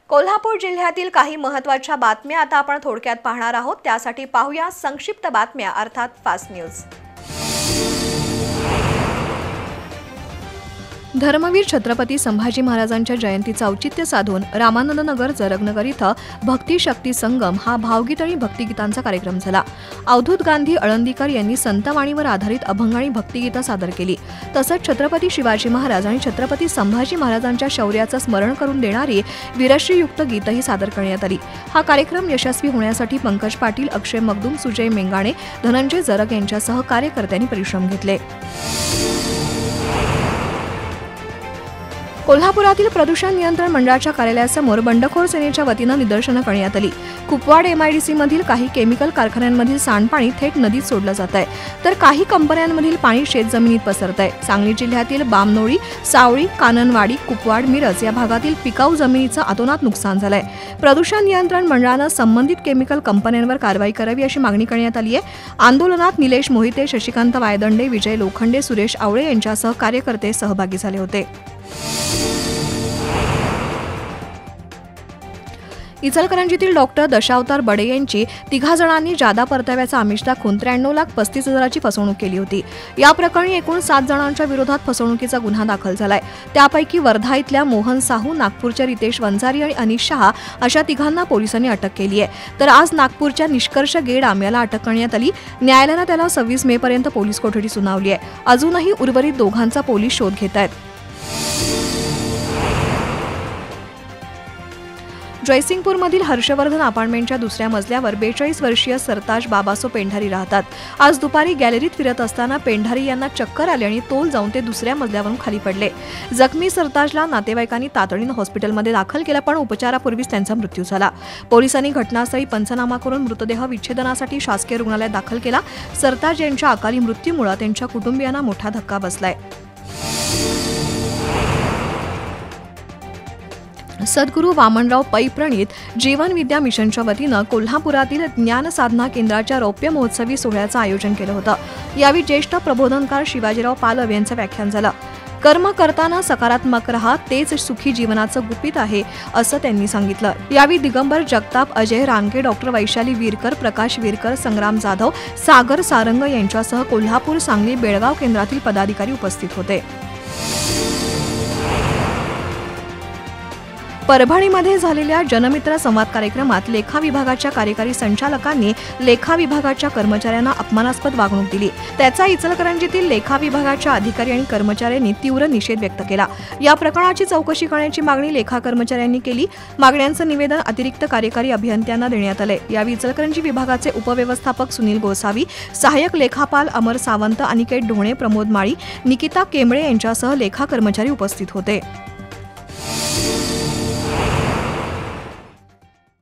कोल्हापूर जिल्ह्यातील काही महत्त्वाच्या बातम्या आता आपण थोडक्यात पाहणार आहोत। त्यासाठी पाहूया संक्षिप्त बातम्या अर्थात फास्ट न्यूज। धर्मवीर छत्रपती संभाजी महाराजांच्या जयंतीचं औचित्य साधून रामानंद नगर जरगनगर इथं भक्ती शक्ती संगम हा भावगीत आणि भक्तिगीतांचा कार्यक्रम झाला। अवधूत गांधी अळंदीकर यांनी संतवाणीवर आधारित अभंग आणि भक्तिगीतं सादर केली। तसंच छत्रपती शिवाजी महाराज आणि छत्रपती संभाजी महाराजांच्या शौर्याचं स्मरण करून देणारी वीरश्रीयुक्त गीतही सादर करण्यात आली। हा कार्यक्रम यशस्वी होण्यासाठी पंकज पाटील, अक्षय मगदूम, सुजय मेंगाणे, धनंजय जरग यांच्यासह कार्यकर्त्यांनी परिश्रम घेतले। कोल्हापुरातील प्रदूषण नियंत्रण मंडळाच्या कार्यालयासमोर बंडखोर सेनेच्या वतीनं निदर्शनं करण्यात आली। कुपवाड एमआयडीसी मधील काही केमिकल कारखान्यांमधील सांडपाणी थेट नदीत सोडलं जात आहे, तर काही कंपन्यांमधील पाणी शेतजमिनीत पसरत आहे। सांगली जिल्ह्यातील बामनोळी, सावळी, काननवाडी, कुपवाड, मिरज या भागातील पिकाऊ जमिनीचं अतोनात नुकसान झालंय। प्रदूषण नियंत्रण मंडळानं संबंधित केमिकल कंपन्यांवर कारवाई करावी अशी मागणी करण्यात आली आहे। आंदोलनात निलेश मोहिते, शशिकांत वायदंडे, विजय लोखंडे, सुरेश आवळे यांच्यासह कार्यकर्ते सहभागी झाले होते। इचलकरंजीतील डॉक्टर दशावतार बडे यांची 3 जणांनी जादा परताव्याचा आमिष दाखवून 93,35,000ची फसवणूक केली होती। या प्रकरणी एकूण 7 जणांच्या विरोधात फसवणुकीचा गुन्हा दाखल झालाय। त्यापैकी वर्धा इथल्या मोहन साहू, नागपूरच्या रितेश वंजारी आणि अनिश शहा अशा 3घांना पोलिसांनी अटक केली आहे। तर आज नागपूरच्या निष्कर्ष गेडाम याला अटक करण्यात आली। न्यायालयानं त्याला 26 मे पर्यंत पोलीस कोठडी सुनावली आहे। अजूनही उर्वरित 2घांचा पोलीस शोध घेत आहेत। जयसिंगपूरमधील हर्षवर्धन अपार्टमेंटच्या दुसऱ्या मजल्यावर 42 वर्षीय सरताज बाबासो पेंढारी राहतात। आज दुपारी गॅलरीत फिरत असताना पेंढारी यांना चक्कर आली आणि तोल जाऊन ते दुसऱ्या मजल्यावरून खाली पडले। जखमी सरताजला नातेवाईकांनी तातडीनं हॉस्पिटलमध्ये दाखल केलं, पण उपचारापूर्वीच त्यांचा मृत्यू झाला। पोलिसांनी घटनास्थळी पंचनामा करून मृतदेह विच्छेदनासाठी शासकीय रुग्णालयात दाखल केला। सरताज यांच्या अकाली मृत्यूमुळे त्यांच्या कुटुंबियांना मोठा धक्का बसलाय। सद्गुरू वामनराव पै प्रणीत जीवन विद्या मिशनच्या वतीनं कोल्हापुरातील ज्ञान साधना केंद्राच्या रौप्य महोत्सवी सोहळ्याचं आयोजन केलं होतं। यावेळी ज्येष्ठ प्रबोधनकार शिवाजीराव पालव यांचं व्याख्यान झालं। कर्म करताना सकारात्मक रहा, तेच सुखी जीवनाचं गुपित आहे असं त्यांनी सांगितलं। यावेळी दिगंबर जगताप, अजय रानके, डॉक्टर वैशाली वीरकर, प्रकाश वीरकर, संग्राम जाधव, सागर सारंग यांच्यासह कोल्हापूर, सांगली, बेळगाव केंद्रातील पदाधिकारी उपस्थित होते। परभणीमध्ये झालेल्या जनमित्र संवाद कार्यक्रमात लेखा विभागाच्या कार्यकारी संचालकांनी लेखा विभागाच्या कर्मचाऱ्यांना अपमानास्पद वागणूक दिली। त्याचा इचलकरंजीतील लेखा विभागाच्या अधिकारी आणि कर्मचाऱ्यांनी तीव्र निषेध व्यक्त केला। या प्रकरणाची चौकशी करण्याची मागणी लेखा कर्मचाऱ्यांनी केली। मागण्यांचं निवेदन अतिरिक्त कार्यकारी अभियंत्यांना देण्यात आले। यावेळी इचलकरंजी विभागाचे उपव्यवस्थापक सुनील गोसावी, सहाय्यक लेखापाल अमर सावंत, अनिकेत ढोणे, प्रमोद माळी, निकिता केंबळे यांच्यासह लेखा कर्मचारी उपस्थित होते।